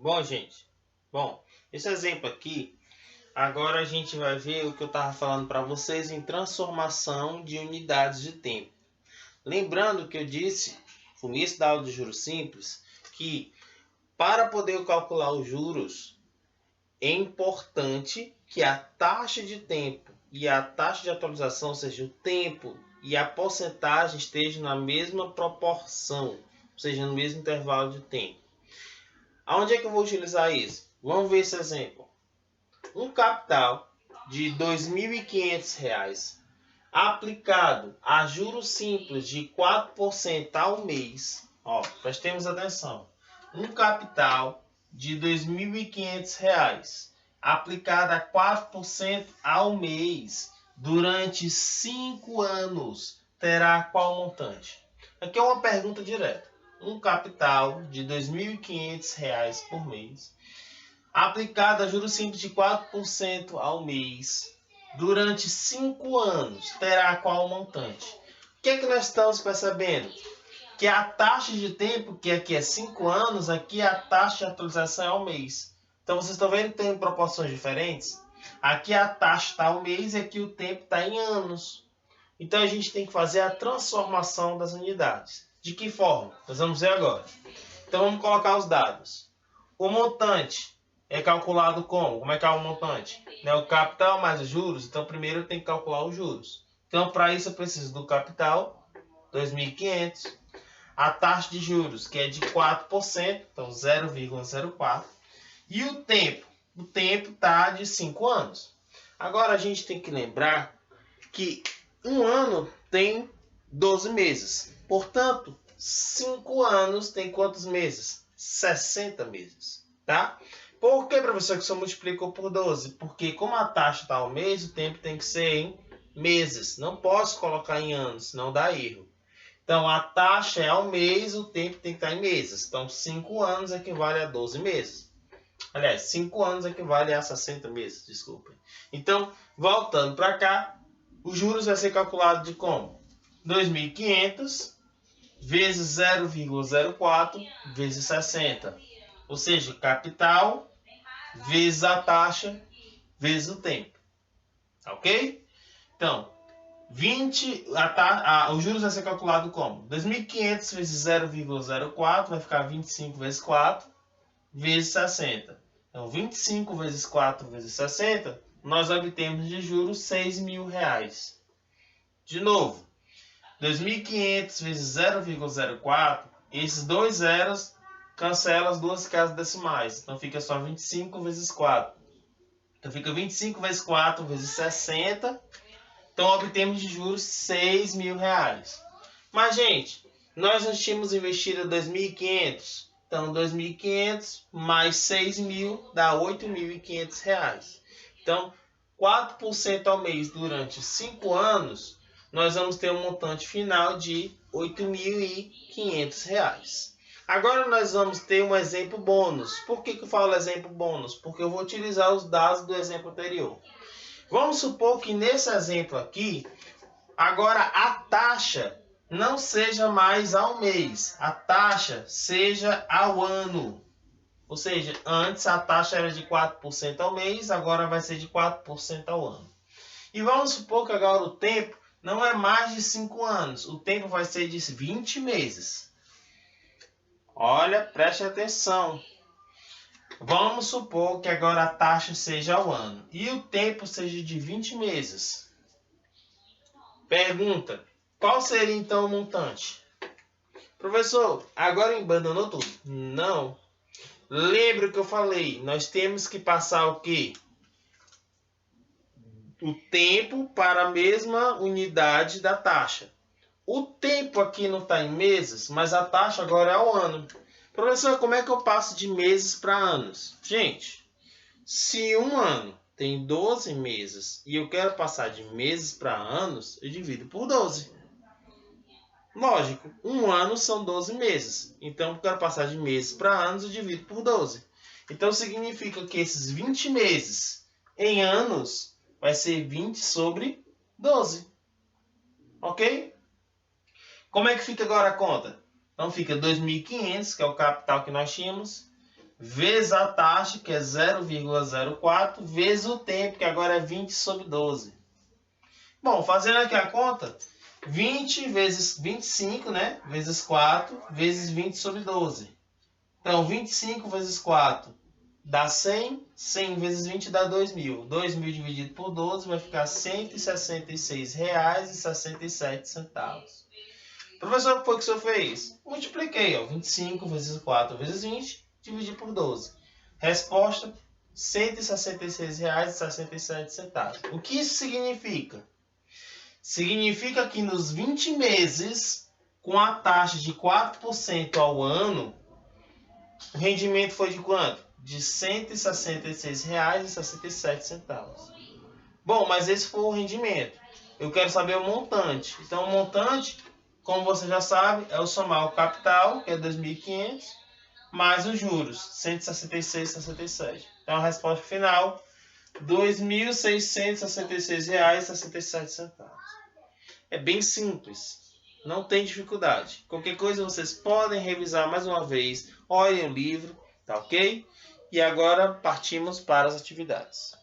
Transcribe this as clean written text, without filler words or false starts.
Bom, gente, esse exemplo aqui, agora a gente vai ver o que eu estava falando para vocês em transformação de unidades de tempo. Lembrando que eu disse, no começo da aula de juros simples, que para poder calcular os juros, é importante que a taxa de tempo e a taxa de atualização, ou seja, o tempo e a porcentagem estejam na mesma proporção, ou seja, no mesmo intervalo de tempo. Aonde é que eu vou utilizar isso? Vamos ver esse exemplo. Um capital de R$ 2.500 aplicado a juros simples de 4% ao mês. Prestemos atenção. Um capital de R$ 2.500 aplicado a 4% ao mês durante 5 anos terá qual montante? Aqui é uma pergunta direta. Um capital de R$ 2.500 por mês aplicado a juros simples de 4% ao mês durante 5 anos terá qual montante? O que é que nós estamos percebendo? Que a taxa de tempo, que aqui é 5 anos, aqui a taxa de atualização é ao mês. Então vocês estão vendo que tem proporções diferentes? Aqui a taxa está ao mês e aqui o tempo está em anos. Então a gente tem que fazer a transformação das unidades. De que forma? Nós vamos ver agora. Então vamos colocar os dados. O montante é calculado como? Como é que é o montante? O capital mais os juros. Então primeiro eu tenho que calcular os juros. Então para isso eu preciso do capital, 2.500. A taxa de juros, que é de 4%, então 0,04. E o tempo? O tempo está de 5 anos. Agora a gente tem que lembrar que um ano tem 12 meses. Portanto, 5 anos tem quantos meses? 60 meses, tá? Por que, professor, que você multiplicou por 12? Porque como a taxa está ao mês, o tempo tem que ser em meses. Não posso colocar em anos, senão dá erro. Então, a taxa é ao mês, o tempo tem que estar em meses. Então, 5 anos equivale a 12 meses. Aliás, 5 anos equivale a 60 meses, desculpem. Então, voltando para cá, os juros vai ser calculado de como? 2.500 vezes 0,04 vezes 60. Ou seja, capital vezes a taxa vezes o tempo. Ok? Então, os juros vai ser calculado como? 2.500 vezes 0,04 vai ficar 25 vezes 4 vezes 60. Então, 25 vezes 4 vezes 60, nós obtemos de juros R$6.000. De novo, 2.500 vezes 0,04, esses dois zeros cancelam as duas casas decimais. Então, fica só 25 vezes 4. Então, fica 25 vezes 4 vezes 60. Então, obtemos de juros R$6.000. Mas, gente, nós não tínhamos investido 2.500. Então, 2.500 mais 6.000 dá R$8.500. Então, 4% ao mês durante 5 anos, nós vamos ter um montante final de R$8.500. Agora nós vamos ter um exemplo bônus. Por que eu falo exemplo bônus? Porque eu vou utilizar os dados do exemplo anterior. Vamos supor que nesse exemplo aqui, agora a taxa não seja mais ao mês, a taxa seja ao ano. Ou seja, antes a taxa era de 4% ao mês, agora vai ser de 4% ao ano. E vamos supor que agora o tempo não é mais de 5 anos, o tempo vai ser de 20 meses. Olha, preste atenção. Vamos supor que agora a taxa seja ao ano e o tempo seja de 20 meses. Pergunta, qual seria então o montante? Professor, agora abandonou tudo? Não. Lembra o que eu falei, nós temos que passar o quê? O tempo para a mesma unidade da taxa. O tempo aqui não está em meses, mas a taxa agora é ao ano. Professor, como é que eu passo de meses para anos? Gente, se um ano tem 12 meses e eu quero passar de meses para anos, eu divido por 12. Lógico, um ano são 12 meses. Então, eu quero passar de meses para anos, eu divido por 12. Então, significa que esses 20 meses em anos vai ser 20 sobre 12. Ok? Como é que fica agora a conta? Então, fica 2.500, que é o capital que nós tínhamos, vezes a taxa, que é 0,04, vezes o tempo, que agora é 20 sobre 12. Bom, fazendo aqui a conta, 20 vezes 25, né? Vezes 4, vezes 20 sobre 12. Então, 25 vezes 4 dá 100. 100 vezes 20 dá 2.000. 2.000 dividido por 12 vai ficar R$ 166,67. Professor, o que foi que o senhor fez? Multipliquei, ó. 25 vezes 4 vezes 20, dividi por 12. Resposta, R$ 166,67. O que isso significa? Significa que nos 20 meses, com a taxa de 4% ao ano, o rendimento foi de quanto? De R$ 166,67. Bom, mas esse foi o rendimento. Eu quero saber o montante. Então, o montante, como você já sabe, é o somar o capital, que é 2.500, mais os juros, 166,67. Então, a resposta final, R$ 2.666,67. É bem simples, não tem dificuldade. Qualquer coisa vocês podem revisar mais uma vez, olhem o livro, tá ok? E agora partimos para as atividades.